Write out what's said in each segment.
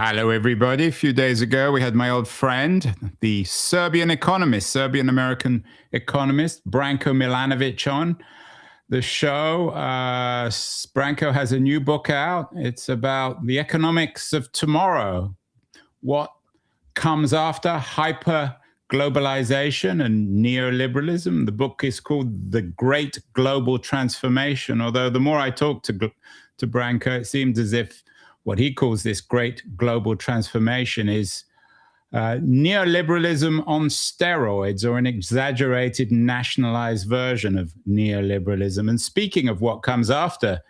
Hello, everybody. A few days ago, we had my old friend, the Serbian-American economist, Branko Milanovic on the show. Branko has a new book out. It's about the economics of tomorrow, what comes after hyper globalization and neoliberalism. The book is called The Great Global Transformation, although the more I talk to Branko, it seems as if what he calls this great global transformation is neoliberalism on steroids, or an exaggerated nationalized version of neoliberalism. And speaking of what comes after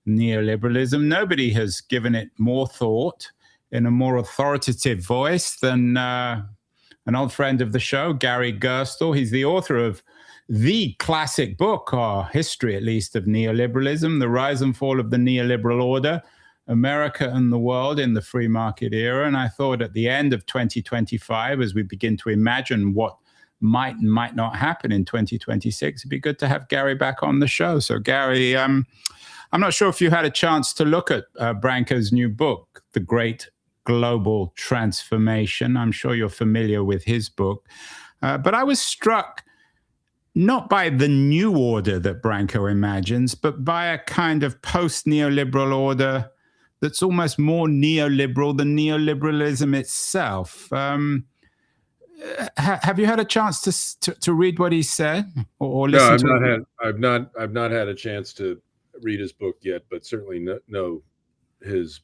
neoliberalism, nobody has given it more thought in a more authoritative voice than an old friend of the show, Gary Gerstle. He's the author of the classic book, or history at least, of neoliberalism, The Rise and Fall of the Neoliberal Order, America and the World in the Free Market Era. And I thought at the end of 2025, as we begin to imagine what might and might not happen in 2026, it'd be good to have Gary back on the show. So Gary, I'm not sure if you had a chance to look at Branko's new book, The Great Global Transformation. I'm sure you're familiar with his book. But I was struck not by the new order that Branko imagines, but by a kind of post-neoliberal order that's almost more neoliberal than neoliberalism itself. Have you had a chance to read what he said, or listen to it? I've not had a chance to read his book yet, but certainly know his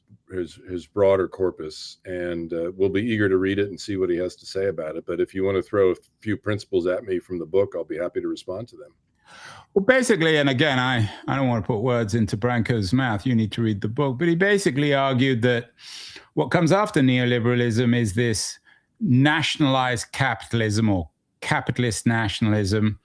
broader corpus, and we'll be eager to read it and see what he has to say about it. But if you want to throw a few principles at me from the book, I'll be happy to respond to them. Well, basically, and again, I don't want to put words into Branko's mouth. You need to read the book. But he basically argued that what comes after neoliberalism is this nationalized capitalism, or capitalist nationalism,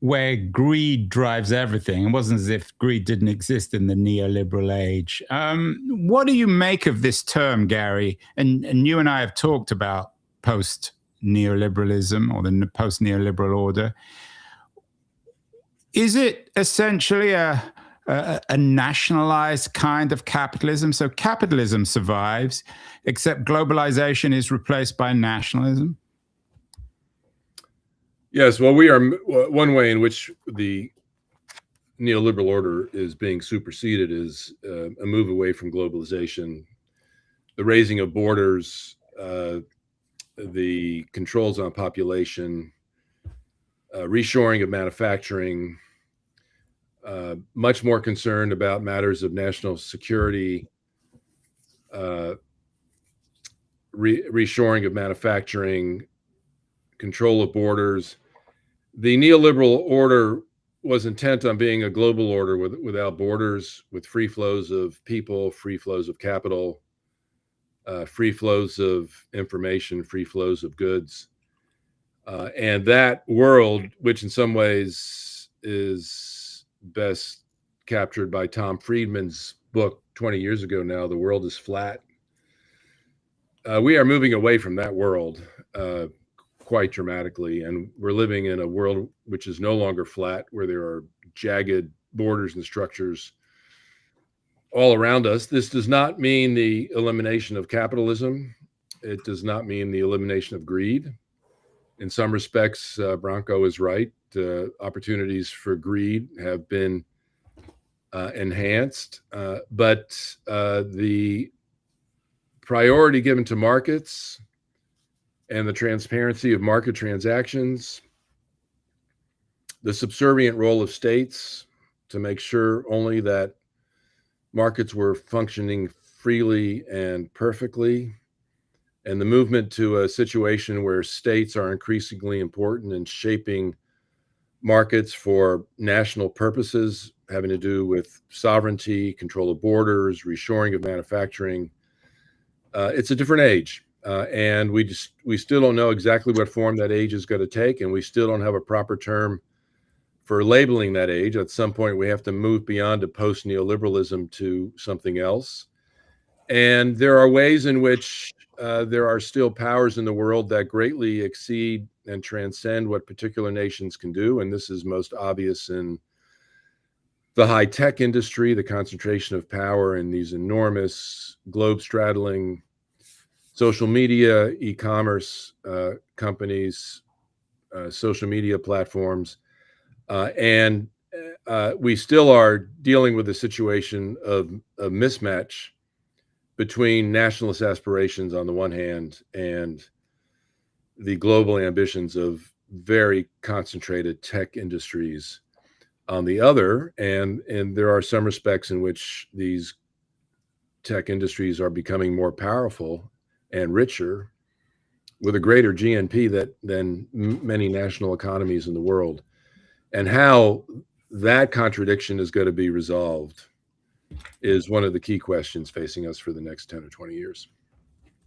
where greed drives everything. It wasn't as if greed didn't exist in the neoliberal age. What do you make of this term, Gary? And you and I have talked about post-neoliberalism, or the post-neoliberal order. Is it essentially a nationalized kind of capitalism? So capitalism survives, except globalization is replaced by nationalism? Yes, well, we are one way in which the neoliberal order is being superseded is a move away from globalization, the raising of borders, the controls on population, reshoring of manufacturing, much more concerned about matters of national security, reshoring of manufacturing, control of borders. The neoliberal order was intent on being a global order without borders, with free flows of people, free flows of capital, free flows of information, free flows of goods. And that world, which in some ways is best captured by Tom Friedman's book 20 years ago now, The World is Flat. We are moving away from that world quite dramatically, and we're living in a world which is no longer flat, where there are jagged borders and structures all around us. This does not mean the elimination of capitalism. It does not mean the elimination of greed. In some respects, Branko is right. Opportunities for greed have been enhanced, but the priority given to markets and the transparency of market transactions, the subservient role of states to make sure only that markets were functioning freely and perfectly, and the movement to a situation where states are increasingly important in shaping markets for national purposes, having to do with sovereignty, control of borders, reshoring of manufacturing. It's a different age. And we still don't know exactly what form that age is going to take, and we still don't have a proper term for labeling that age. At some point, we have to move beyond a post-neoliberalism to something else. And there are ways in which there are still powers in the world that greatly exceed and transcend what particular nations can do. And this is most obvious in the high-tech industry, the concentration of power in these enormous globe-straddling social media, e-commerce companies, social media platforms, and we still are dealing with a situation of a mismatch between nationalist aspirations on the one hand and the global ambitions of very concentrated tech industries on the other. And there are some respects in which these tech industries are becoming more powerful and richer with a greater GNP than many national economies in the world. And how that contradiction is going to be resolved is one of the key questions facing us for the next 10 or 20 years.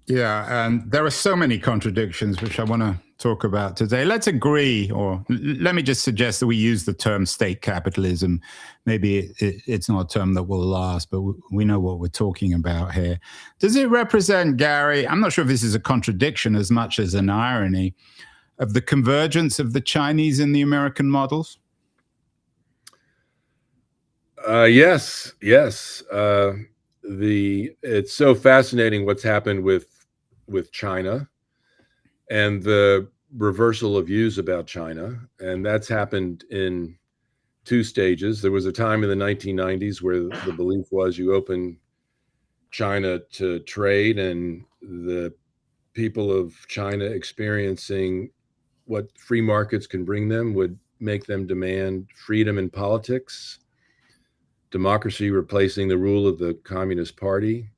Yeah, and there are so many contradictions which I want to talk about today. Let's agree, or let me just suggest that we use the term state capitalism. Maybe it's not a term that will last, but we know what we're talking about here. Does it represent, Gary, I'm not sure if this is a contradiction as much as an irony, of the convergence of the Chinese and the American models? Yes. It's so fascinating what's happened with China and the reversal of views about China, and that's happened in two stages. There was a time in the 1990s where the belief was you open China to trade, and the people of China experiencing what free markets can bring them would make them demand freedom in politics, democracy replacing the rule of the Communist Party.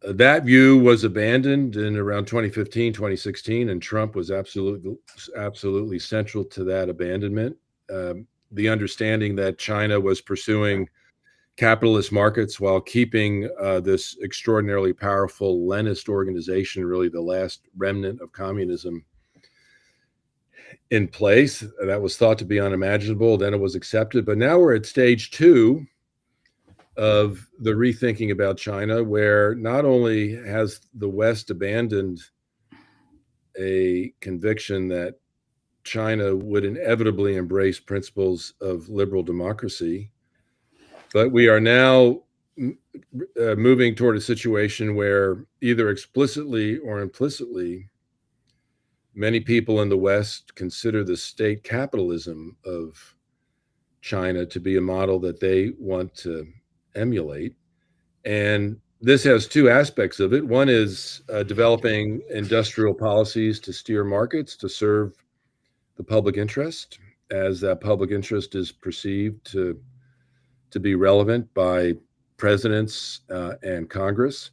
That view was abandoned in around 2015, 2016, and Trump was absolutely central to that abandonment. The understanding that China was pursuing capitalist markets while keeping this extraordinarily powerful Leninist organization, really the last remnant of communism, in place. That was thought to be unimaginable. Then it was accepted. But now we're at stage two of the rethinking about China, where not only has the West abandoned a conviction that China would inevitably embrace principles of liberal democracy, but we are now moving toward a situation where either explicitly or implicitly, many people in the West consider the state capitalism of China to be a model that they want to emulate. And this has two aspects of it. One is developing industrial policies to steer markets to serve the public interest, as that public interest is perceived to be relevant by presidents and Congress.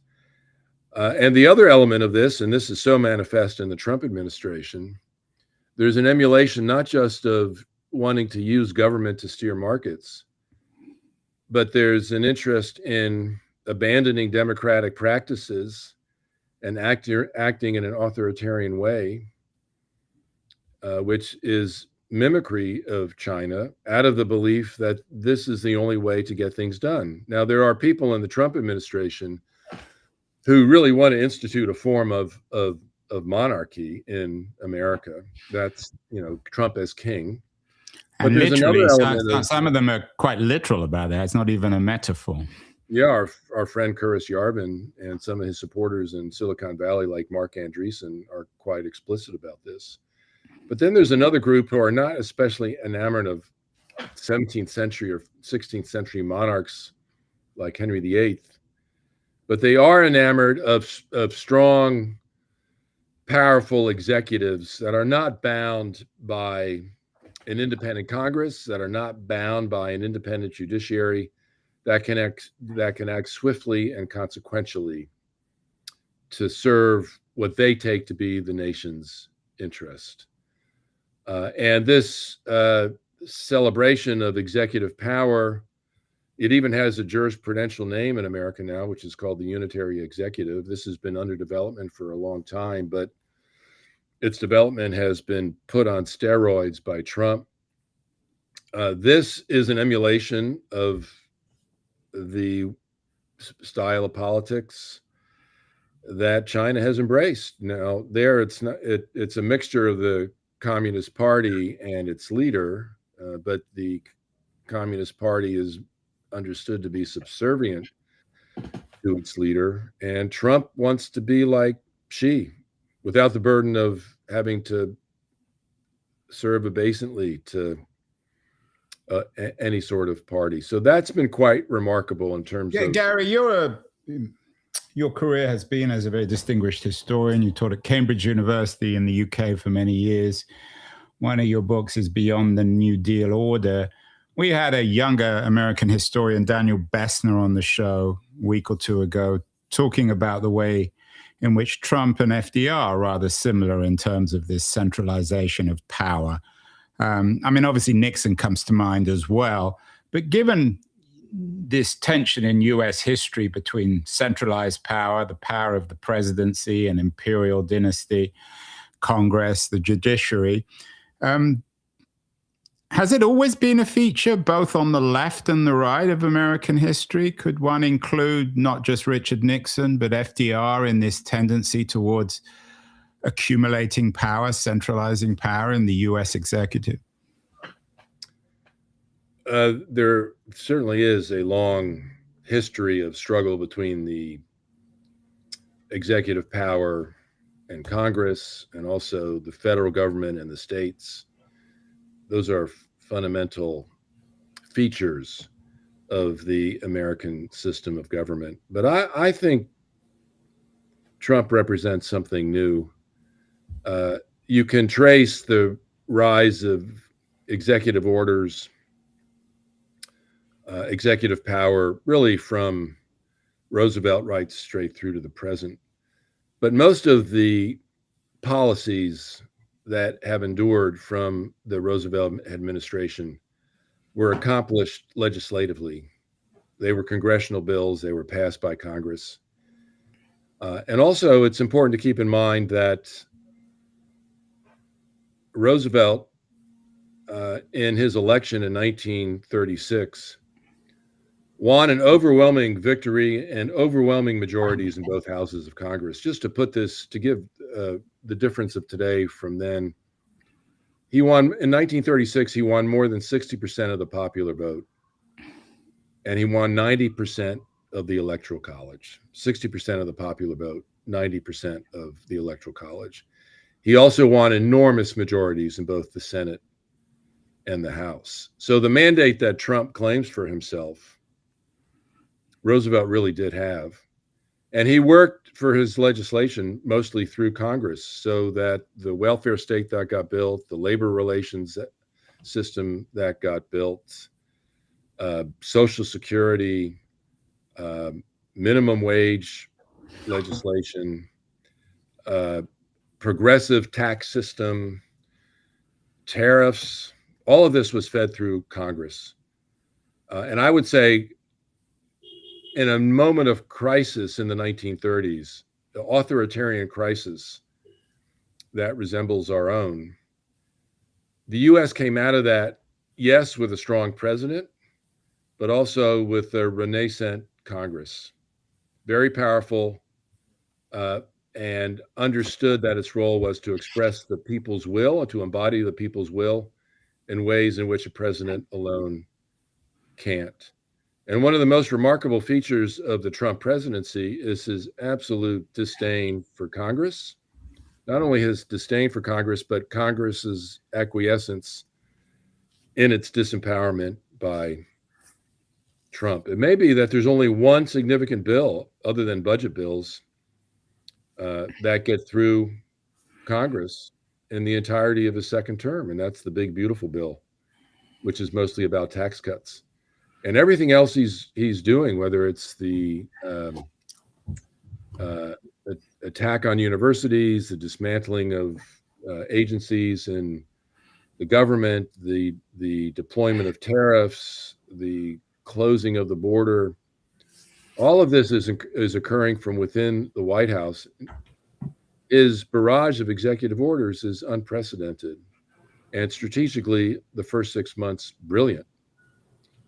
And the other element of this, and this is so manifest in the Trump administration, there's an emulation not just of wanting to use government to steer markets, but there's an interest in abandoning democratic practices and acting in an authoritarian way, which is mimicry of China, out of the belief that this is the only way to get things done. Now, there are people in the Trump administration who really want to institute a form of monarchy in America. That's, Trump as king. But And there's literally, another element of, some of them are quite literal about that. It's not even a metaphor. yeah, our friend Curtis Yarvin and some of his supporters in Silicon Valley, like Mark Andreessen, are quite explicit about this. But then there's another group who are not especially enamored of 17th century or 16th century monarchs like Henry VIII, but they are enamored of strong, powerful executives that are not bound by an independent Congress, that are not bound by an independent judiciary, that can act swiftly and consequentially to serve what they take to be the nation's interest. And this celebration of executive power, it even has a jurisprudential name in America now, which is called the unitary executive. This has been under development for a long time, but its development has been put on steroids by Trump. This is an emulation of the style of politics that China has embraced. Now, there it's a mixture of the Communist Party and its leader, but the Communist Party is understood to be subservient to its leader. And Trump wants to be like Xi, without the burden of having to serve obeisantly to any sort of party. So that's been quite remarkable in terms of. Gary, your career has been as a very distinguished historian. You taught at Cambridge University in the UK for many years. One of your books is Beyond the New Deal Order. We had a younger American historian, Daniel Bessner, on the show a week or two ago, talking about the way in which Trump and FDR are rather similar in terms of this centralization of power. I mean, obviously Nixon comes to mind as well, but given this tension in US history between centralized power, the power of the presidency and imperial dynasty, Congress, the judiciary, has it always been a feature both on the left and the right of American history? Could one include not just Richard Nixon, but FDR in this tendency towards accumulating power, centralizing power in the US executive? There certainly is a long history of struggle between the executive power and Congress, and also the federal government and the states. Those are fundamental features of the American system of government. But I think Trump represents something new. You can trace the rise of executive orders, executive power, really from Roosevelt right straight through to the present. But most of the policies that have endured from the Roosevelt administration were accomplished legislatively. They were congressional bills, they were passed by Congress. And also, it's important to keep in mind that Roosevelt, in his election in 1936, won an overwhelming victory and overwhelming majorities in both houses of Congress. Just to put this, to give the difference of today from then, he won in 1936, he won more than 60% of the popular vote. And he won 90% of the electoral college, 60% of the popular vote, 90% of the electoral college. He also won enormous majorities in both the Senate and the House. So the mandate that Trump claims for himself, Roosevelt really did have. And he worked for his legislation mostly through Congress, so that the welfare state that got built, the labor relations system that got built, Social Security, minimum wage legislation, progressive tax system, tariffs, all of this was fed through Congress. And I would say, in a moment of crisis in the 1930s, the authoritarian crisis that resembles our own, the US came out of that, yes, with a strong president, but also with a renascent Congress, very powerful, and understood that its role was to express the people's will and to embody the people's will in ways in which a president alone can't. And one of the most remarkable features of the Trump presidency is his absolute disdain for Congress. Not only his disdain for Congress, but Congress's acquiescence in its disempowerment by Trump. It may be that there's only one significant bill, other than budget bills, that get through Congress in the entirety of his second term, and that's the big, beautiful bill, which is mostly about tax cuts. And everything else he's doing, whether it's the attack on universities, the dismantling of agencies in the government, the deployment of tariffs, the closing of the border, all of this is occurring from within the White House. His barrage of executive orders is unprecedented. And strategically, the first 6 months, brilliant.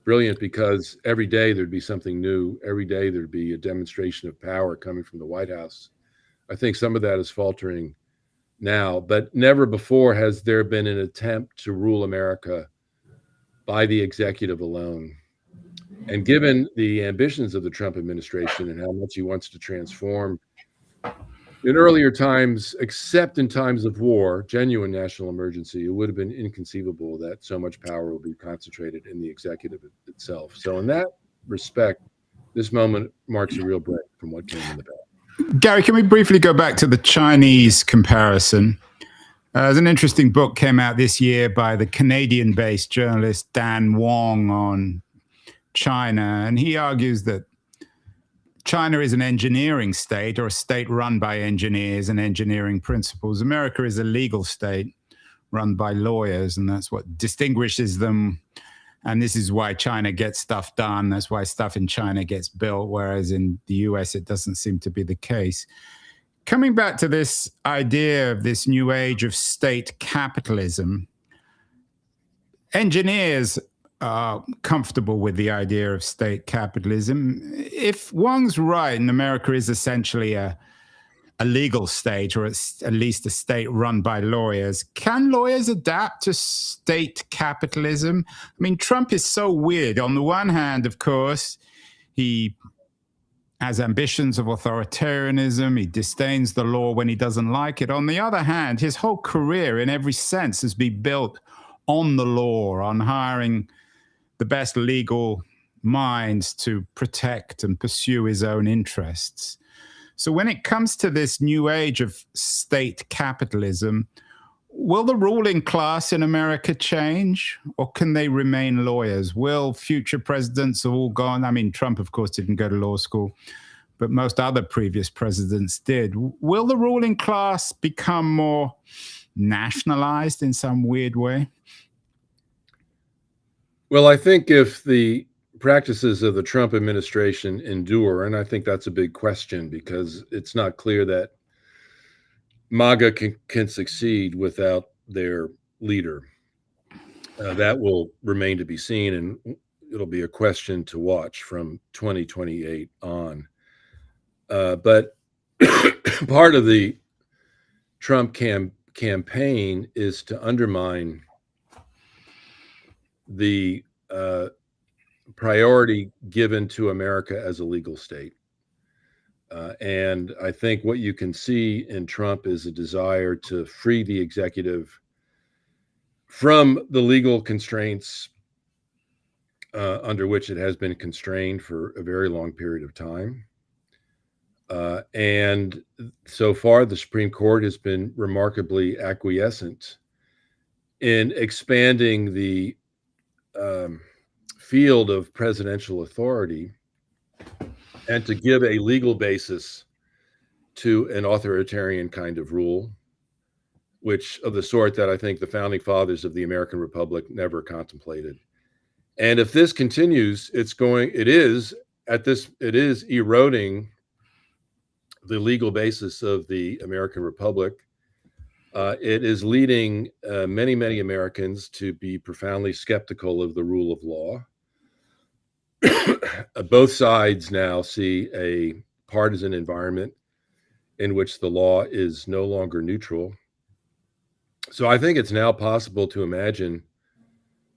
Brilliant because every day there'd be something new. Every day there'd be a demonstration of power coming from the White House. I think some of that is faltering now, but never before has there been an attempt to rule America by the executive alone. And given the ambitions of the Trump administration and how much he wants to transform in earlier times, except in times of war, genuine national emergency, it would have been inconceivable that so much power will be concentrated in the executive itself. So in that respect, this moment marks a real break from what came in the past. Gary, can we briefly go back to the Chinese comparison? There's an interesting book came out this year by the Canadian-based journalist Dan Wong on China, and he argues that China is an engineering state, or a state run by engineers and engineering principles. America is a legal state run by lawyers, and that's what distinguishes them. And this is why China gets stuff done. That's why stuff in China gets built, whereas in the US, it doesn't seem to be the case. Coming back to this idea of this new age of state capitalism, engineers are comfortable with the idea of state capitalism. If Wang's right, and America is essentially a legal state, or at least a state run by lawyers, can lawyers adapt to state capitalism? I mean, Trump is so weird. On the one hand, of course, he has ambitions of authoritarianism. He disdains the law when he doesn't like it. On the other hand, his whole career, in every sense, has been built on the law, on hiring the best legal minds to protect and pursue his own interests. So when it comes to this new age of state capitalism, will the ruling class in America change, or can they remain lawyers? Will future presidents have all gone? I mean, Trump, of course, didn't go to law school, but most other previous presidents did. Will the ruling class become more nationalized in some weird way? Well, I think if the practices of the Trump administration endure, and I think that's a big question because it's not clear that MAGA can succeed without their leader. That will remain to be seen, and it'll be a question to watch from 2028 on. But part of the Trump campaign is to undermine the priority given to America as a legal state. And I think what you can see in Trump is a desire to free the executive from the legal constraints under which it has been constrained for a very long period of time. And so far, the Supreme Court has been remarkably acquiescent in expanding the field of presidential authority and to give a legal basis to an authoritarian kind of rule, which of the sort that I think the founding fathers of the American Republic never contemplated. And if this continues, it is eroding the legal basis of the American Republic. It is leading many Americans to be profoundly skeptical of the rule of law. Both sides now see a partisan environment in which the law is no longer neutral. So I think it's now possible to imagine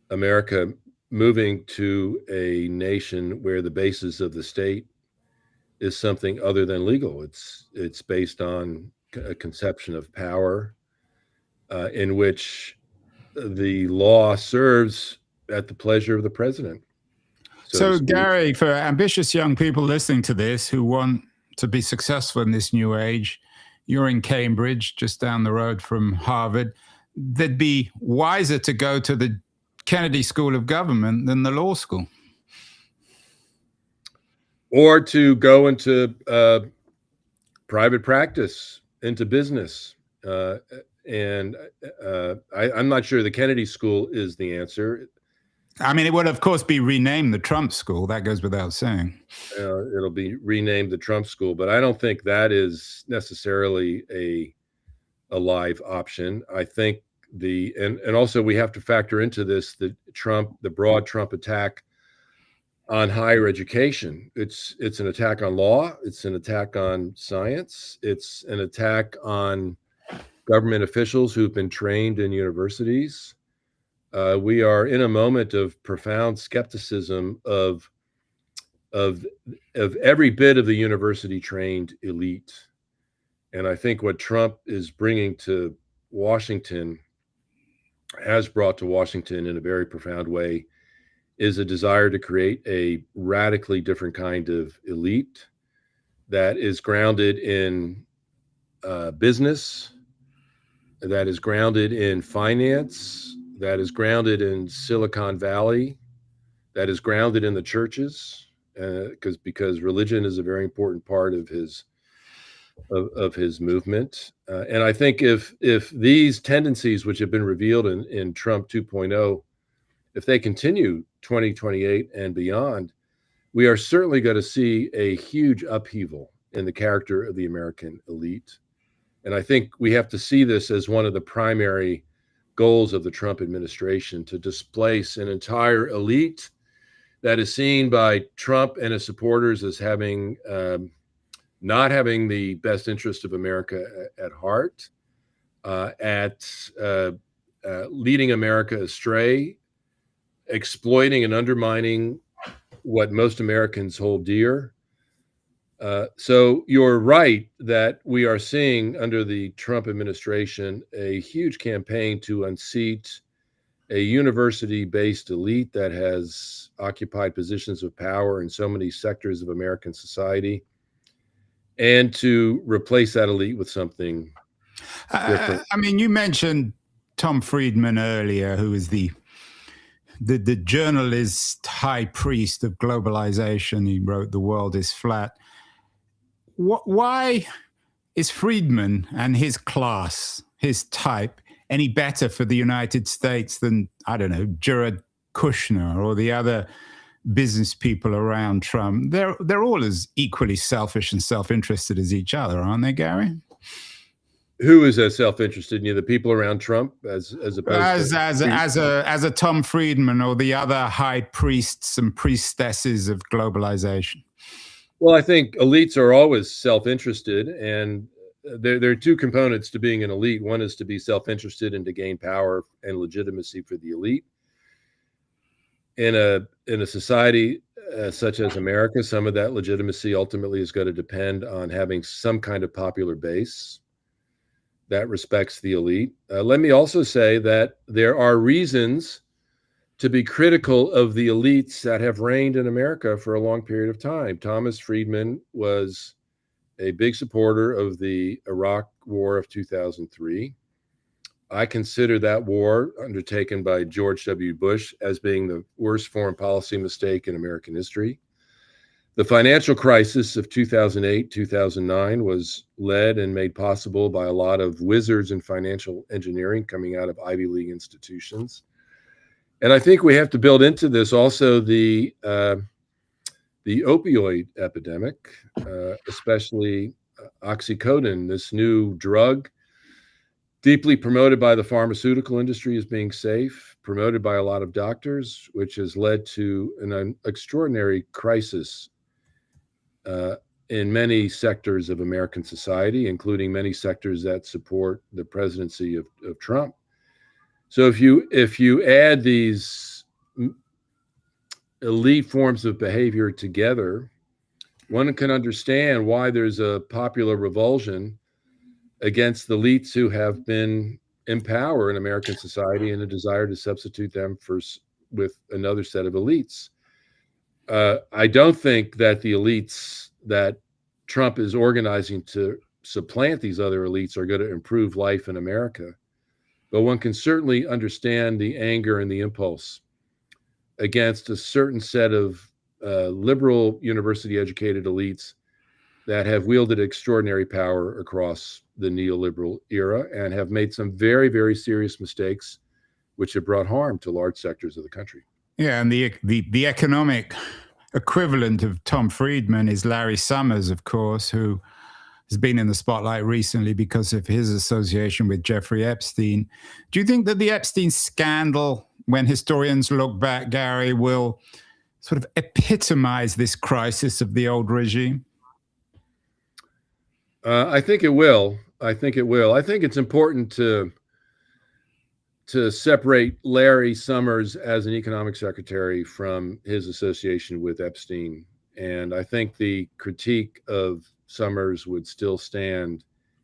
America moving to a nation where the basis of the state is something other than legal. It's based on a conception of power in which the law serves at the pleasure of the president. So Gary, for ambitious young people listening to this who want to be successful in this new age, you're in Cambridge, just down the road from Harvard. They'd be wiser to go to the Kennedy School of Government than the law school. Or to go into private practice, into business. And I'm not sure the Kennedy School is the answer. I mean, it would, of course, be renamed the Trump School. That goes without saying. It'll be renamed the Trump School, but I don't think that is necessarily a live option. I think and also we have to factor into this the broad Trump attack on higher education. It's an attack on law. It's an attack on science. It's an attack on government officials who've been trained in universities. We are in a moment of profound skepticism of of every bit of the university trained elite. And I think what Trump is bringing to Washington, has brought to Washington in a very profound way, is a desire to create a radically different kind of elite that is grounded in business, that is grounded in finance, that is grounded in Silicon Valley, that is grounded in the churches, because religion is a very important part of his movement. And I think if these tendencies, which have been revealed in Trump 2.0, if they continue 2028 and beyond, we are certainly going to see a huge upheaval in the character of the American elite. And I think we have to see this as one of the primary goals of the Trump administration, to displace an entire elite that is seen by Trump and his supporters as having not having the best interest of America at heart, leading America astray, exploiting and undermining what most Americans hold dear. So you're right that we are seeing under the Trump administration a huge campaign to unseat a university-based elite that has occupied positions of power in so many sectors of American society, and to replace that elite with something different. I mean, you mentioned Tom Friedman earlier, who is the journalist high priest of globalization. He wrote "The World is Flat." Why is Friedman and his class, his type, any better for the United States than, I don't know, Jared Kushner or the other business people around Trump? They're all as equally selfish and self-interested as each other, aren't they, Gary? Who is as self-interested? The people around Trump, as opposed as a Tom Friedman or the other high priests and priestesses of globalization? Well, I think elites are always self-interested, and there are two components to being an elite. One is to be self-interested and to gain power and legitimacy for the elite. In a society such as America, some of that legitimacy ultimately is going to depend on having some kind of popular base that respects the elite. Let me also say that there are reasons to be critical of the elites that have reigned in America for a long period of time. Thomas Friedman was a big supporter of the Iraq War of 2003. I consider that war undertaken by George W. Bush as being the worst foreign policy mistake in American history. The financial crisis of 2008, 2009 was led and made possible by a lot of wizards in financial engineering coming out of Ivy League institutions. And I think we have to build into this also the opioid epidemic, especially oxycodone, this new drug, deeply promoted by the pharmaceutical industry as being safe, promoted by a lot of doctors, which has led to an extraordinary crisis in many sectors of American society, including many sectors that support the presidency of Trump. So if you add these elite forms of behavior together, one can understand why there's a popular revulsion against the elites who have been in power in American society, and a desire to substitute them with another set of elites. I don't think that the elites that Trump is organizing to supplant these other elites are going to improve life in America. But one can certainly understand the anger and the impulse against a certain set of liberal university-educated elites that have wielded extraordinary power across the neoliberal era and have made some very, very serious mistakes, which have brought harm to large sectors of the country. Yeah, and the economic equivalent of Tom Friedman is Larry Summers, of course, who has been in the spotlight recently because of his association with Jeffrey Epstein. Do you think that the Epstein scandal, when historians look back, Gary, will sort of epitomize this crisis of the old regime? I think it will. I think it's important to separate Larry Summers as an economic secretary from his association with Epstein And I think the critique of Summers would still stand,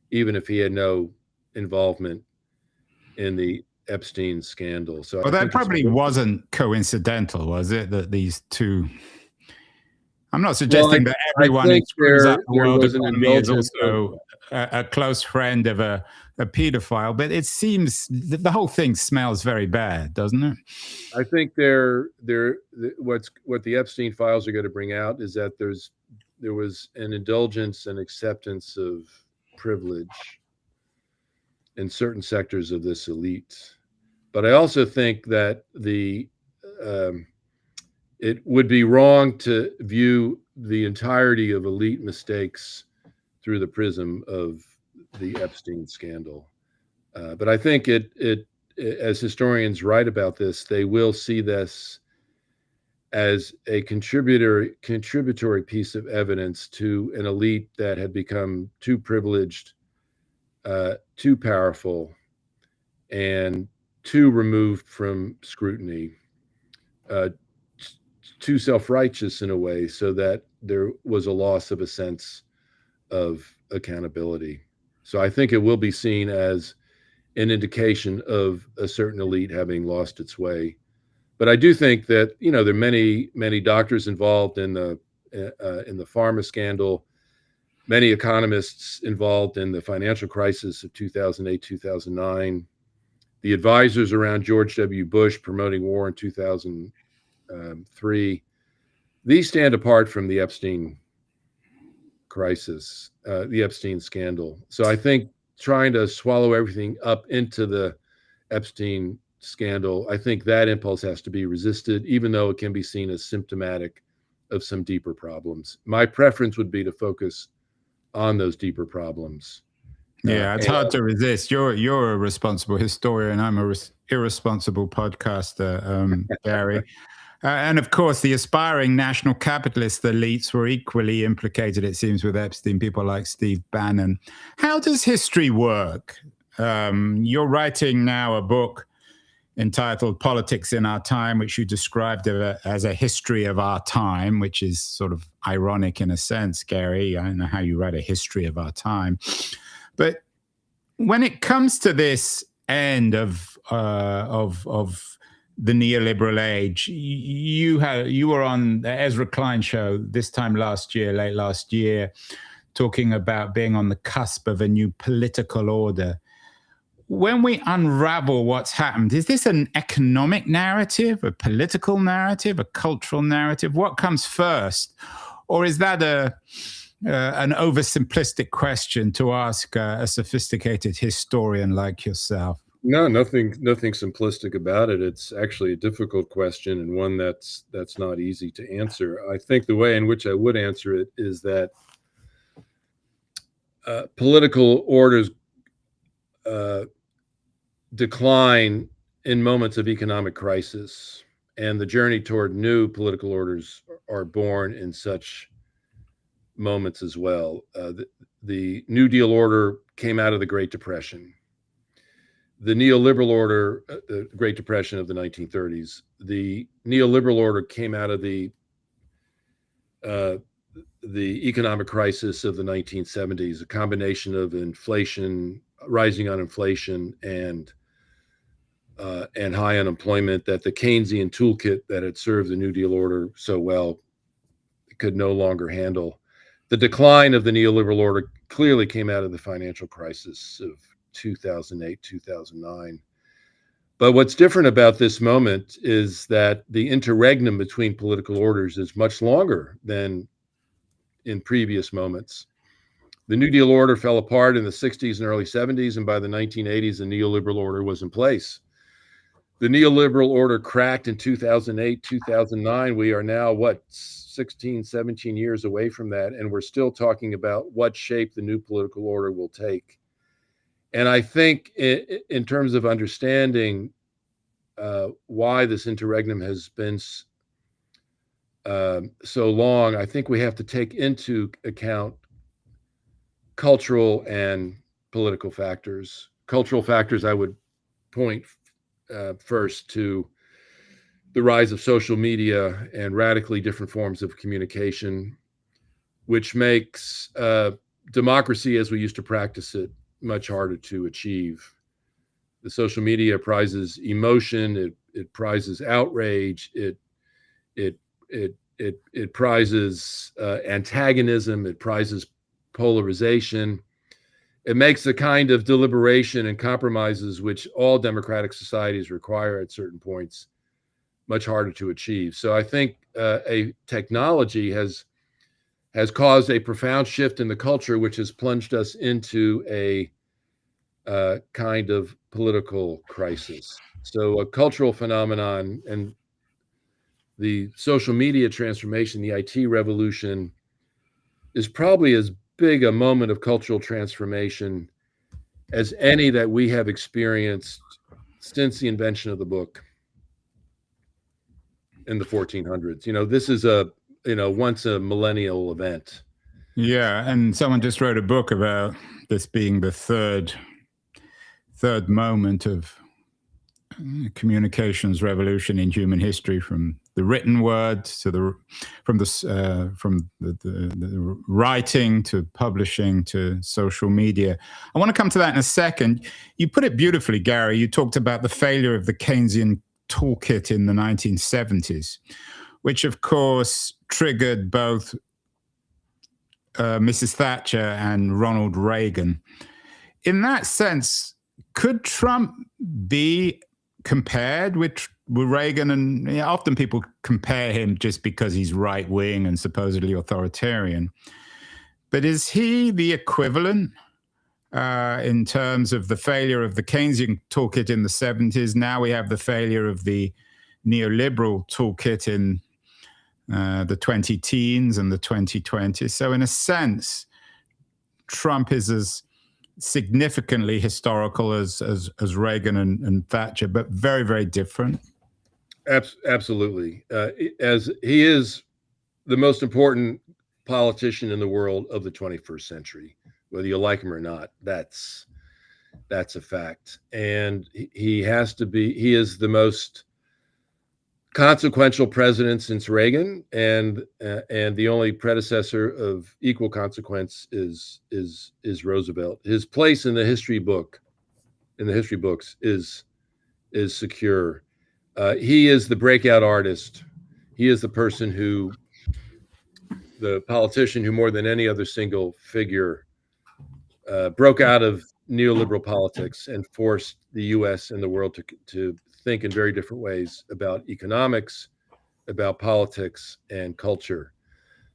even if he had no involvement in the Epstein scandal. So Well, I that think it's probably wasn't coincidental, was it? That these two. I'm not well, suggesting that I everyone who think screws up the there world was an economy is indulgence of, also a close friend of a pedophile, but it seems the whole thing smells very bad, doesn't it? I think what the Epstein files are going to bring out is that there was an indulgence and acceptance of privilege in certain sectors of this elite. But I also think that it would be wrong to view the entirety of elite mistakes through the prism of the Epstein scandal. But I think as historians write about this, they will see this as a contributory piece of evidence to an elite that had become too privileged, too powerful, and too removed from scrutiny, uh, too self-righteous in a way, so that there was a loss of a sense of accountability. So I think it will be seen as an indication of a certain elite having lost its way. But I do think that there are many doctors involved in the pharma scandal, many economists involved in the financial crisis of 2008, 2009, the advisors around George W. Bush promoting war in 2003. These stand apart from the Epstein crisis, the Epstein scandal. So I think trying to swallow everything up into the Epstein scandal, I think that impulse has to be resisted, even though it can be seen as symptomatic of some deeper problems. My preference would be to focus on those deeper problems. Yeah, it's hard to resist. You're a responsible historian. I'm a irresponsible podcaster, Gary. And of course, the aspiring national capitalist elites were equally implicated, it seems, with Epstein, people like Steve Bannon. How does history work? You're writing now a book entitled Politics in Our Time, which you described as a history of our time, which is sort of ironic in a sense, Gary. I don't know how you write a history of our time. But when it comes to this end of the neoliberal age, you were on the Ezra Klein show this time late last year, talking about being on the cusp of a new political order. When we unravel what's happened, is this an economic narrative, a political narrative, a cultural narrative? What comes first? Or is that an oversimplistic question to ask a sophisticated historian like yourself? No, nothing simplistic about it. It's actually a difficult question, and one that's not easy to answer. I think the way in which I would answer it is that political orders decline in moments of economic crisis, and the journey toward new political orders are born in such moments as well. The New Deal order came out of the Great Depression. The neoliberal order, the Great Depression of the 1930s, the neoliberal order came out of the economic crisis of the 1970s, a combination of inflation, rising on inflation, and high unemployment that the Keynesian toolkit that had served the New Deal order so well could no longer handle. The decline of the neoliberal order clearly came out of the financial crisis of 2008, 2009. But what's different about this moment is that the interregnum between political orders is much longer than in previous moments. The New Deal order fell apart in the 60s and early 70s, and by the 1980s, the neoliberal order was in place. The neoliberal order cracked in 2008, 2009. We are now, 16, 17 years away from that, and we're still talking about what shape the new political order will take. And I think in terms of understanding why this interregnum has been so long, I think we have to take into account cultural and political factors. Cultural factors, I would point first to the rise of social media and radically different forms of communication, which makes democracy as we used to practice it much harder to achieve. The social media prizes emotion, it prizes outrage, it prizes antagonism, it prizes polarization. It makes the kind of deliberation and compromises which all democratic societies require at certain points much harder to achieve. So I think a technology has caused a profound shift in the culture, which has plunged us into a kind of political crisis. So a cultural phenomenon and the social media transformation, the IT revolution, is probably as big a moment of cultural transformation as any that we have experienced since the invention of the book in the 1400s. This is a once a millennial event. Yeah, and someone just wrote a book about this being the third moment of communications revolution in human history, from the written word to the writing to publishing to social media. I want to come to that in a second. You put it beautifully, Gary. You talked about the failure of the Keynesian toolkit in the 1970s, which of course triggered both Mrs. Thatcher and Ronald Reagan. In that sense, could Trump be compared with Reagan? And often people compare him just because he's right-wing and supposedly authoritarian. But is he the equivalent in terms of the failure of the Keynesian toolkit in the 70s? Now we have the failure of the neoliberal toolkit in the 2010s and the 2020s. So in a sense, Trump is as significantly historical as Reagan and Thatcher, but very, very different. Absolutely. As he is the most important politician in the world of the 21st century, whether you like him or not, that's a fact. And he is the most consequential president since Reagan, and the only predecessor of equal consequence is Roosevelt. His place in the history books is secure. He is the breakout artist. He is the politician who more than any other single figure broke out of neoliberal politics and forced the U.S. and the world to think in very different ways about economics, about politics, and culture.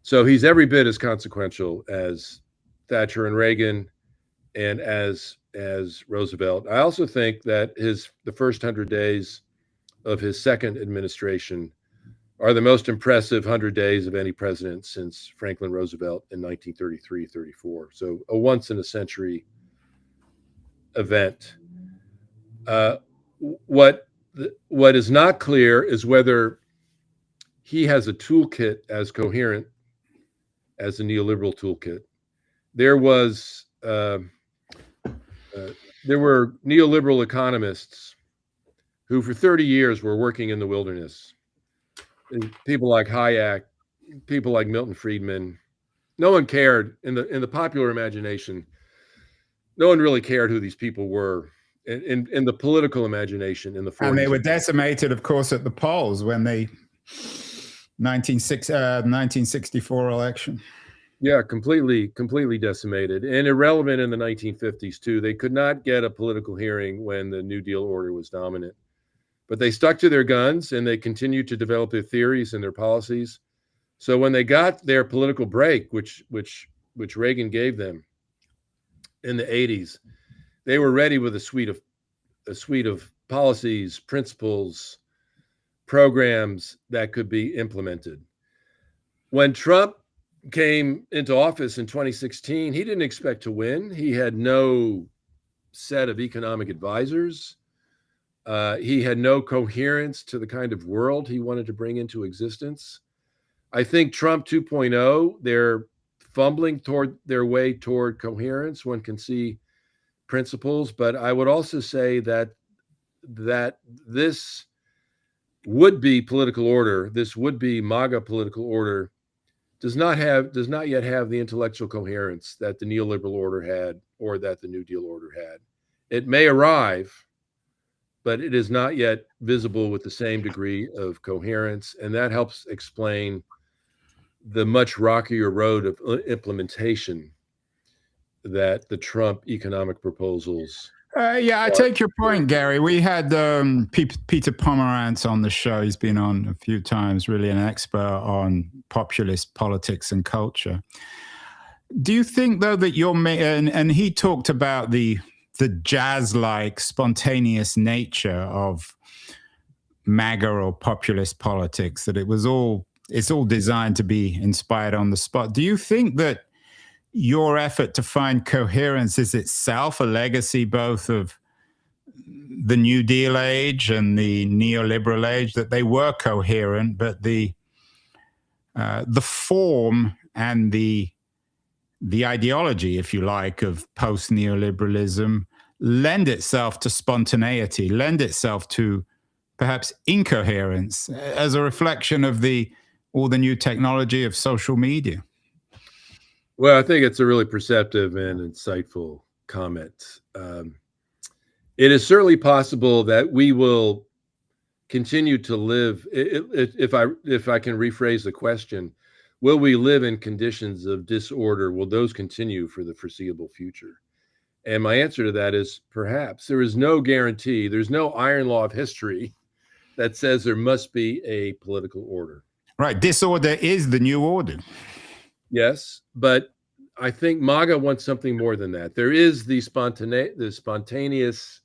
So he's every bit as consequential as Thatcher and Reagan and as Roosevelt. I also think that the first 100 days of his second administration are the most impressive 100 days of any president since Franklin Roosevelt in 1933-34. So a once in a century event. What is not clear is whether he has a toolkit as coherent as the neoliberal toolkit. There were neoliberal economists who for 30 years were working in the wilderness. And people like Hayek, people like Milton Friedman. No one cared in the popular imagination. No one really cared who these people were. In the political imagination in the 40s. And they were decimated, of course, at the polls when the 1964 election. Yeah, completely decimated and irrelevant in the 1950s too. They could not get a political hearing when the New Deal order was dominant. But they stuck to their guns and they continued to develop their theories and their policies. So when they got their political break, which Reagan gave them in the 80s, they were ready with a suite of policies, principles, programs that could be implemented. When Trump came into office in 2016, he didn't expect to win. He had no set of economic advisors. He had no coherence to the kind of world he wanted to bring into existence. I think Trump 2.0, they're fumbling toward their way toward coherence. One can see principles, but I would also say that this would-be political order, this would-be MAGA political order, does not yet have the intellectual coherence that the neoliberal order had or that the New Deal order had. It may arrive, but it is not yet visible with the same degree of coherence, and that helps explain the much rockier road of implementation that the Trump economic proposals. Yeah, I take your point, Gary. We had Peter Pomerantz on the show. He's been on a few times, really an expert on populist politics and culture. Do you think, though, that and he talked about the jazz-like, spontaneous nature of MAGA or populist politics, that it's all designed to be inspired on the spot. Do you think that your effort to find coherence is itself a legacy both of the New Deal age and the neoliberal age, that they were coherent, but the form and the ideology, if you like, of post-neoliberalism lend itself to spontaneity, lend itself to perhaps incoherence as a reflection of all the new technology of social media? Well, I think it's a really perceptive and insightful comment. It is certainly possible that we will continue to live. If I can rephrase the question, will we live in conditions of disorder? Will those continue for the foreseeable future? And my answer to that is perhaps. There is no guarantee. There's no iron law of history that says there must be a political order. Right. Disorder is the new order. Yes, but I think MAGA wants something more than that. There is the spontaneous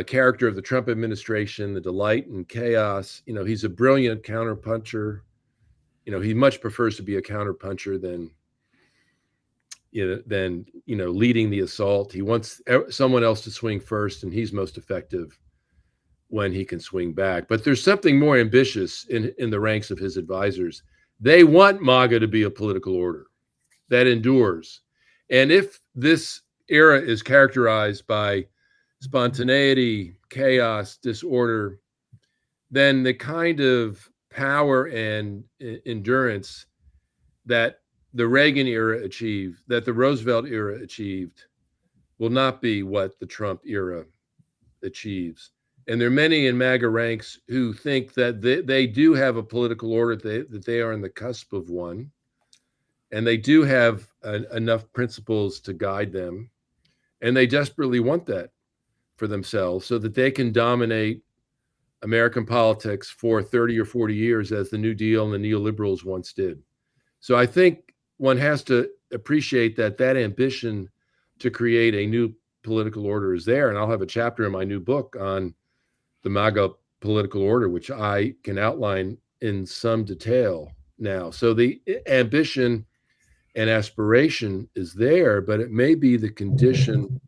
character of the Trump administration, the delight in chaos. He's a brilliant counterpuncher. He much prefers to be a counterpuncher than leading the assault. He wants someone else to swing first, and he's most effective when he can swing back. But there's something more ambitious in the ranks of his advisors. They want MAGA to be a political order that endures. And if this era is characterized by spontaneity, chaos, disorder, then the kind of power and endurance that the Reagan era achieved, that the Roosevelt era achieved, will not be what the Trump era achieves. And there are many in MAGA ranks who think that they do have a political order, that they are on the cusp of one, and they do have enough principles to guide them, and they desperately want that for themselves so that they can dominate American politics for 30 or 40 years as the New Deal and the neoliberals once did. So I think one has to appreciate that ambition to create a new political order is there. And I'll have a chapter in my new book on the MAGA political order, which I can outline in some detail now. So the ambition and aspiration is there, but it may be the condition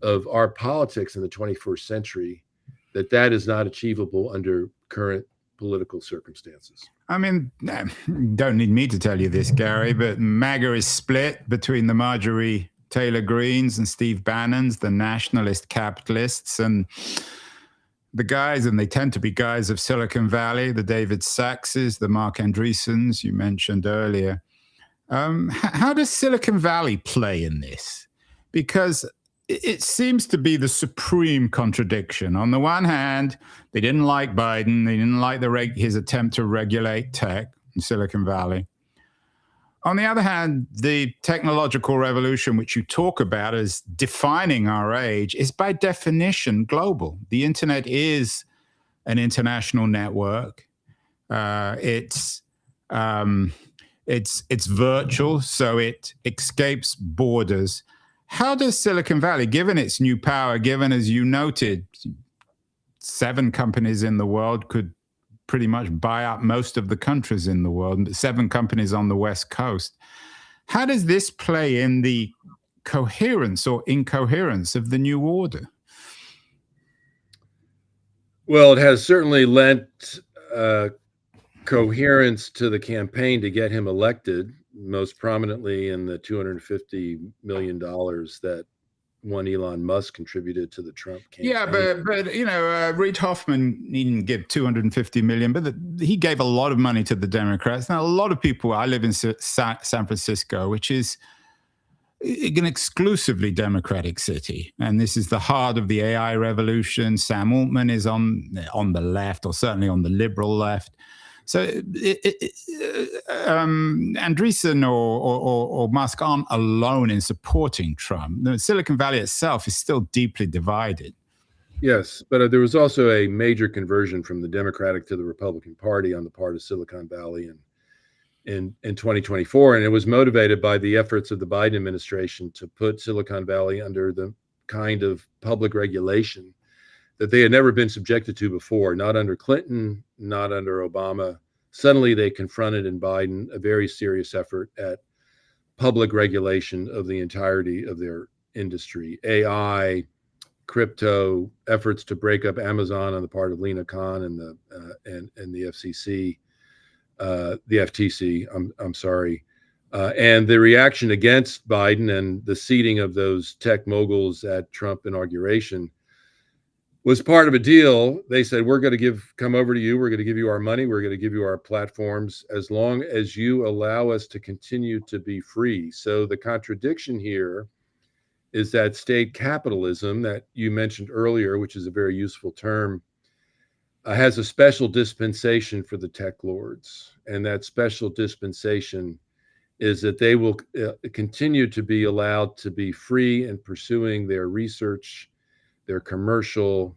of our politics in the 21st century that is not achievable under current political circumstances. I mean, don't need me to tell you this, Gary, but MAGA is split between the Marjorie Taylor Greens and Steve Bannons, the nationalist capitalists, and the guys, and they tend to be guys of Silicon Valley, the David Saxes, the Mark Andreessens you mentioned earlier. How does Silicon Valley play in this? Because it seems to be the supreme contradiction. On the one hand, they didn't like Biden. They didn't like his attempt to regulate tech in Silicon Valley. On the other hand, the technological revolution, which you talk about as defining our age, is by definition global. The internet is an international network. It's virtual, so it escapes borders. How does Silicon Valley, given its new power, given, as you noted, 7 companies in the world could pretty much buy up most of the countries in the world, 7 companies on the West Coast, how does this play in the coherence or incoherence of the new order? Well, it has certainly lent coherence to the campaign to get him elected, most prominently in the $250 million that one Elon Musk contributed to the Trump campaign. Yeah, but Reid Hoffman, he didn't give 250 million, but he gave a lot of money to the Democrats. Now, a lot of people, I live in San Francisco, which is an exclusively Democratic city, and this is the heart of the AI revolution. Sam Altman is on the left, or certainly on the liberal left. So Andreessen or Musk aren't alone in supporting Trump. The Silicon Valley itself is still deeply divided. Yes, but there was also a major conversion from the Democratic to the Republican Party on the part of Silicon Valley in 2024, and it was motivated by the efforts of the Biden administration to put Silicon Valley under the kind of public regulation that they had never been subjected to before, not under Clinton, not under Obama. Suddenly they confronted in Biden a very serious effort at public regulation of the entirety of their industry, AI, crypto, efforts to break up Amazon on the part of Lena Khan and the FCC, the FTC, I'm sorry. And the reaction against Biden and the seating of those tech moguls at Trump inauguration was part of a deal. They said, we're going to come over to you. We're going to give you our money. We're going to give you our platforms as long as you allow us to continue to be free. So the contradiction here is that state capitalism that you mentioned earlier, which is a very useful term, has a special dispensation for the tech lords. And that special dispensation is that they will continue to be allowed to be free in pursuing their research, their commercial,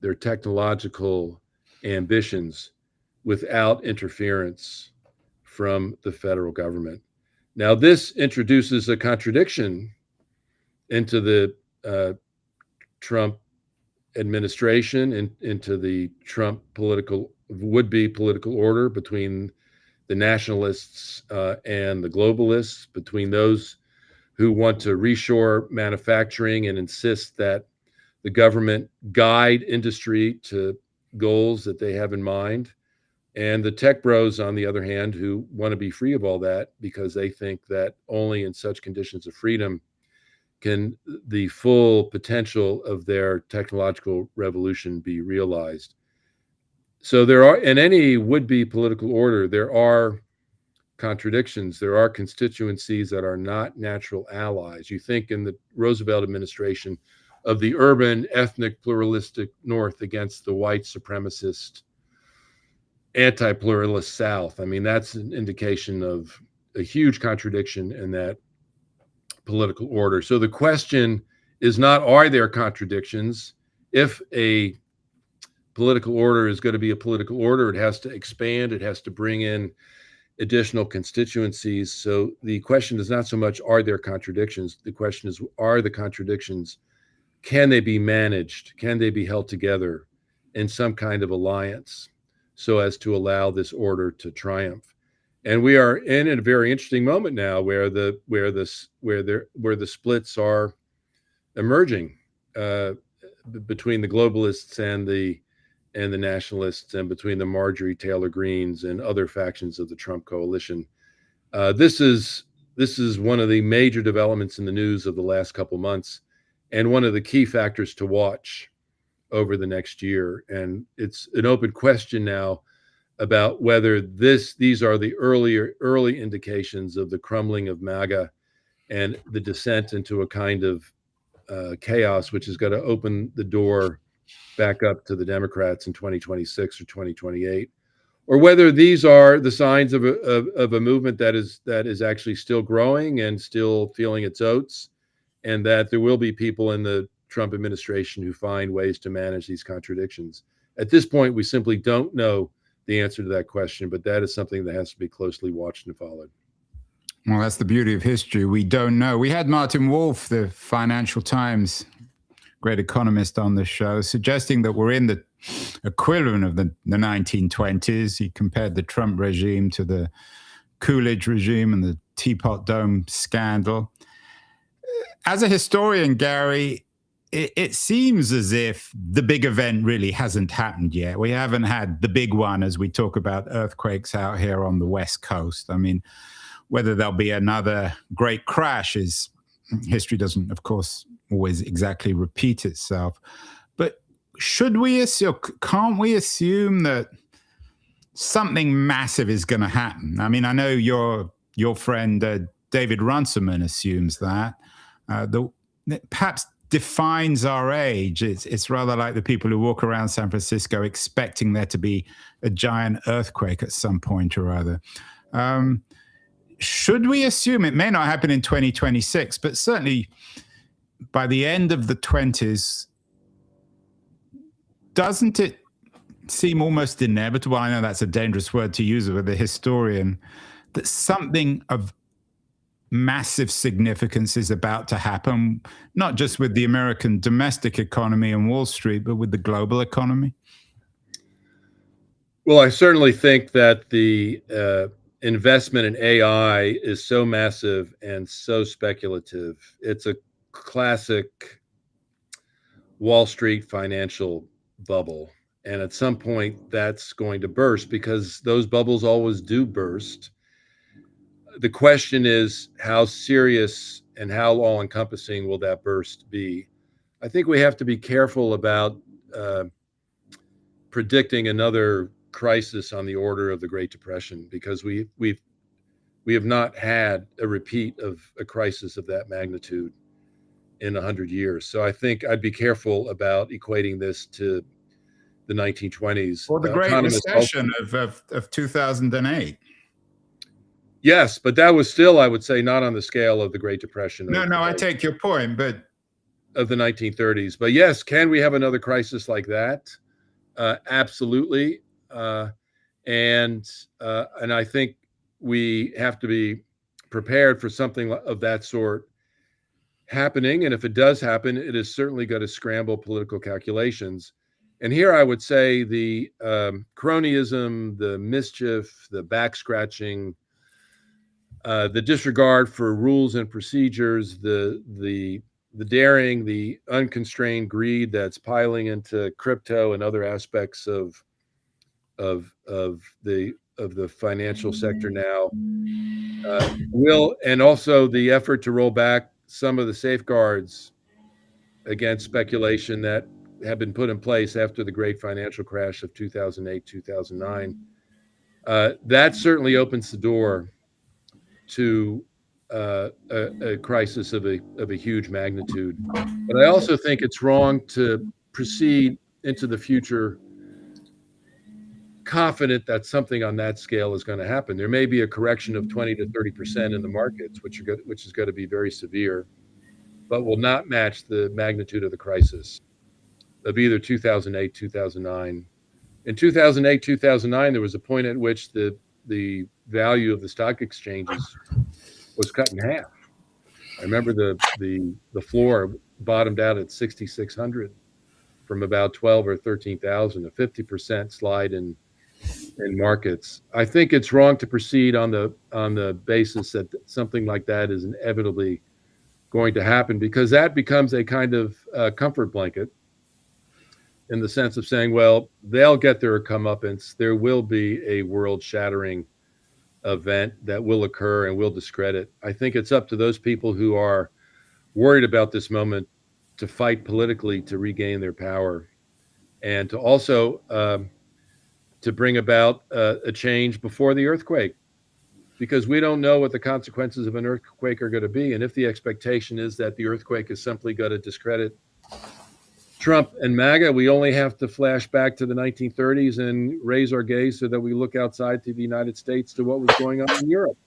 their technological ambitions without interference from the federal government. Now, this introduces a contradiction into the Trump administration and into the Trump would-be political order between the nationalists and the globalists, between those who want to reshore manufacturing and insist that the government guide industry to goals that they have in mind, and the tech bros, on the other hand, who want to be free of all that because they think that only in such conditions of freedom can the full potential of their technological revolution be realized. So there are, in any would-be political order, there are contradictions. There are constituencies that are not natural allies. You think in the Roosevelt administration of the urban, ethnic, pluralistic North against the white supremacist, anti-pluralist South. I mean, that's an indication of a huge contradiction in that political order. So the question is not, are there contradictions? If a political order is going to be a political order, it has to expand, it has to bring in additional constituencies. So the question is not so much, are there contradictions? The question is, are the contradictions, can they be managed? Can they be held together in some kind of alliance so as to allow this order to triumph? And we are in a very interesting moment now where the splits are emerging between the globalists and the nationalists, and between the Marjorie Taylor Greens and other factions of the Trump coalition. This is one of the major developments in the news of the last couple months, and one of the key factors to watch over the next year. And it's an open question now about whether these are the early indications of the crumbling of MAGA and the descent into a kind of chaos, which is going to open the door back up to the Democrats in 2026 or 2028, or whether these are the signs of a movement that is actually still growing and still feeling its oats, and that there will be people in the Trump administration who find ways to manage these contradictions. At this point, we simply don't know the answer to that question, but that is something that has to be closely watched and followed. Well, that's the beauty of history. We don't know. We had Martin Wolf, the Financial Times great economist, on the show, suggesting that we're in the equivalent of the 1920s. He compared the Trump regime to the Coolidge regime and the Teapot Dome scandal. As a historian, Gary, it seems as if the big event really hasn't happened yet. We haven't had the big one as we talk about earthquakes out here on the West Coast. I mean, whether there'll be another great crash is history doesn't, of course, always exactly repeat itself. But can't we assume that something massive is going to happen? I mean, I know your friend David Runciman assumes that. That perhaps defines our age. It's rather like the people who walk around San Francisco expecting there to be a giant earthquake at some point or other. Should we assume it may not happen in 2026, but certainly by the end of the 20s, doesn't it seem almost inevitable? I know that's a dangerous word to use with a historian, that something of massive significance is about to happen, not just with the American domestic economy and Wall Street, but with the global economy? Well, I certainly think that the investment in AI is so massive and so speculative. It's a classic Wall Street financial bubble. And at some point, that's going to burst, because those bubbles always do burst. The question is, how serious and how all encompassing will that burst be? I think we have to be careful about predicting another crisis on the order of the Great Depression, because we have not had a repeat of a crisis of that magnitude in 100 years. So I think I'd be careful about equating this to the 1920s. Or the Great Recession of 2008. Yes, but that was still, I would say, not on the scale of the Great Depression. No, I take your point, but of the 1930s. But yes, can we have another crisis like that? Absolutely. And I think we have to be prepared for something of that sort happening. And if it does happen, it is certainly going to scramble political calculations. And here I would say the cronyism, the mischief, the back scratching, the disregard for rules and procedures, the daring, the unconstrained greed that's piling into crypto and other aspects of the financial sector now and also the effort to roll back some of the safeguards against speculation that have been put in place after the great financial crash of 2008, 2009. That certainly opens the door to a crisis of a huge magnitude. But I also think it's wrong to proceed into the future confident that something on that scale is going to happen. There may be a correction of 20 to 30% in the markets, which is going to be very severe, but will not match the magnitude of the crisis of either 2008, 2009. In 2008, 2009, there was a point at which the value of the stock exchanges was cut in half. I remember the floor bottomed out at 6,600 from about 12 or 13,000, a 50% slide in markets. I think it's wrong to proceed on the basis that something like that is inevitably going to happen, because that becomes a kind of comfort blanket in the sense of saying, well, they'll get their comeuppance. There will be a world-shattering event that will occur and will discredit. I think it's up to those people who are worried about this moment to fight politically to regain their power, and to also to bring about a change before the earthquake, because we don't know what the consequences of an earthquake are going to be. And if the expectation is that the earthquake is simply going to discredit Trump and MAGA, we only have to flash back to the 1930s and raise our gaze so that we look outside to the United States to what was going on in Europe.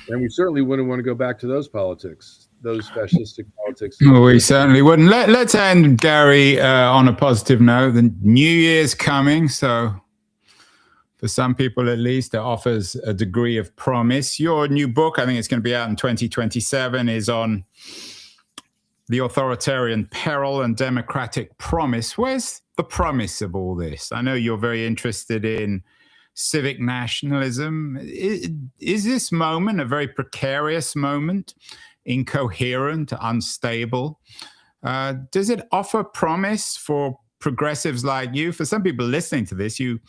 And we certainly wouldn't want to go back to those politics, those fascistic politics. We certainly wouldn't. Let's end, Gary, on a positive note. The New Year's coming, so for some people at least, it offers a degree of promise. Your new book, I think it's going to be out in 2027, is on the authoritarian peril and democratic promise. Where's the promise of all this? I know you're very interested in civic nationalism. Is this moment a very precarious moment, incoherent, unstable? Does it offer promise for progressives like you? For some people listening to this, in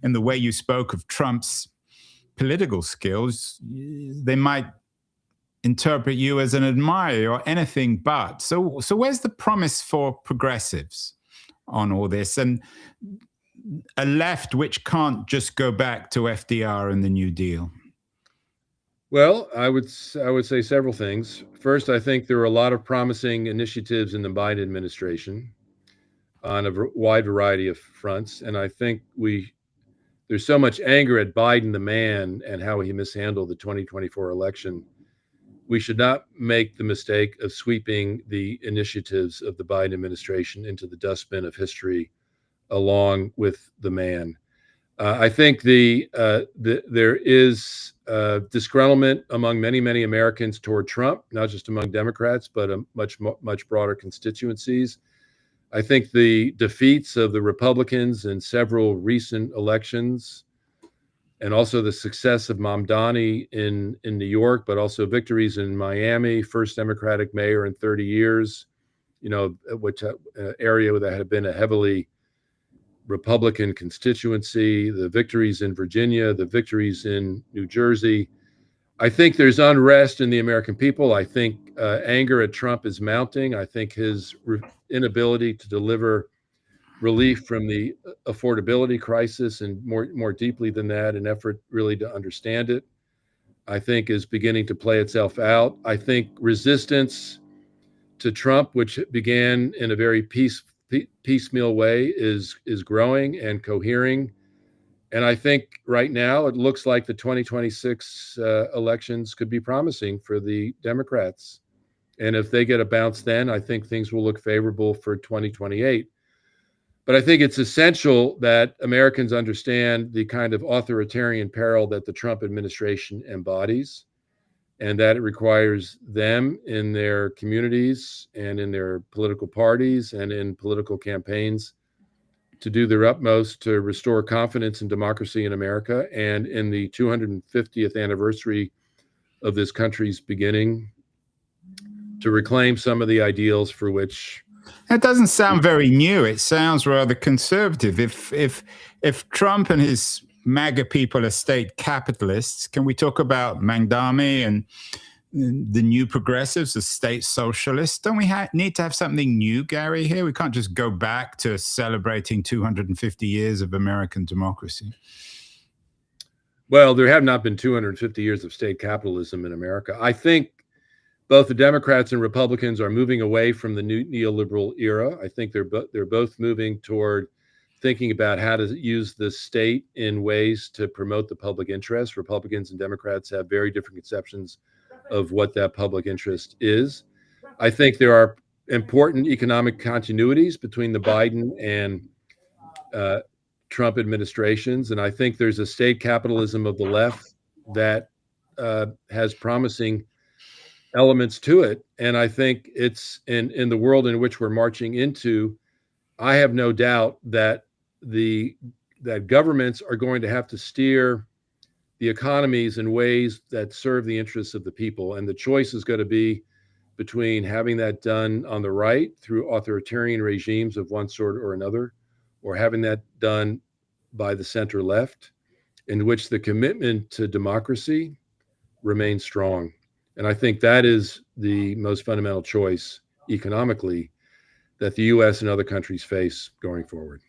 the way you spoke of Trump's political skills, they might interpret you as an admirer or anything but. So where's the promise for progressives on all this, and a left which can't just go back to FDR and the New Deal? Well, I would say several things. First, I think there are a lot of promising initiatives in the Biden administration on a wide variety of fronts, and I think there's so much anger at Biden the man and how he mishandled the 2024 election. We should not make the mistake of sweeping the initiatives of the Biden administration into the dustbin of history along with the man. I think there is disgruntlement among many Americans toward Trump, not just among Democrats, but much broader constituencies. I think the defeats of the Republicans in several recent elections, and also the success of Mamdani in New York, but also victories in Miami, first Democratic mayor in 30 years, which area that had been a heavily Republican constituency, the victories in Virginia, the victories in New Jersey. I think there's unrest in the American people. I think anger at Trump is mounting. I think his inability to deliver relief from the affordability crisis, and more deeply than that, an effort really to understand it, I think is beginning to play itself out. I think resistance to Trump, which began in a very piecemeal way, is growing and cohering. And I think right now it looks like the 2026 elections could be promising for the Democrats. And if they get a bounce then, I think things will look favorable for 2028. But I think it's essential that Americans understand the kind of authoritarian peril that the Trump administration embodies, and that it requires them in their communities and in their political parties and in political campaigns to do their utmost to restore confidence in democracy in America. And in the 250th anniversary of this country's beginning, to reclaim some of the ideals for which... That doesn't sound very new. It sounds rather conservative. If Trump and his MAGA people are state capitalists, can we talk about Mamdani and the new progressives, the state socialists? Don't we need to have something new, Gary, here? We can't just go back to celebrating 250 years of American democracy. Well, there have not been 250 years of state capitalism in America. I think both the Democrats and Republicans are moving away from the new neoliberal era. I think they're both moving toward thinking about how to use the state in ways to promote the public interest. Republicans and Democrats have very different conceptions of what that public interest is. I think there are important economic continuities between the Biden and Trump administrations. And I think there's a state capitalism of the left that has promising elements to it. And I think it's in the world in which we're marching into, I have no doubt that that governments are going to have to steer the economies in ways that serve the interests of the people. And the choice is going to be between having that done on the right through authoritarian regimes of one sort or another, or having that done by the center left, in which the commitment to democracy remains strong. And I think that is the most fundamental choice economically that the U.S. and other countries face going forward.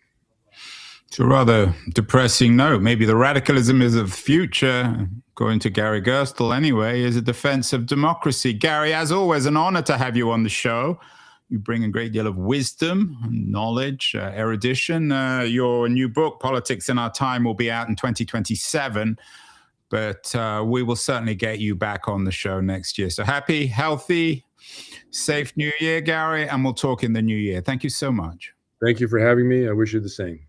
It's a rather depressing note. Maybe the radicalism is of the future, according to Gary Gerstle anyway, is a defense of democracy. Gary, as always, an honor to have you on the show. You bring a great deal of wisdom, knowledge, erudition. Your new book, Politics in Our Time, will be out in 2027. But we will certainly get you back on the show next year. So happy, healthy, safe New Year, Gary, and we'll talk in the new year. Thank you so much. Thank you for having me. I wish you the same.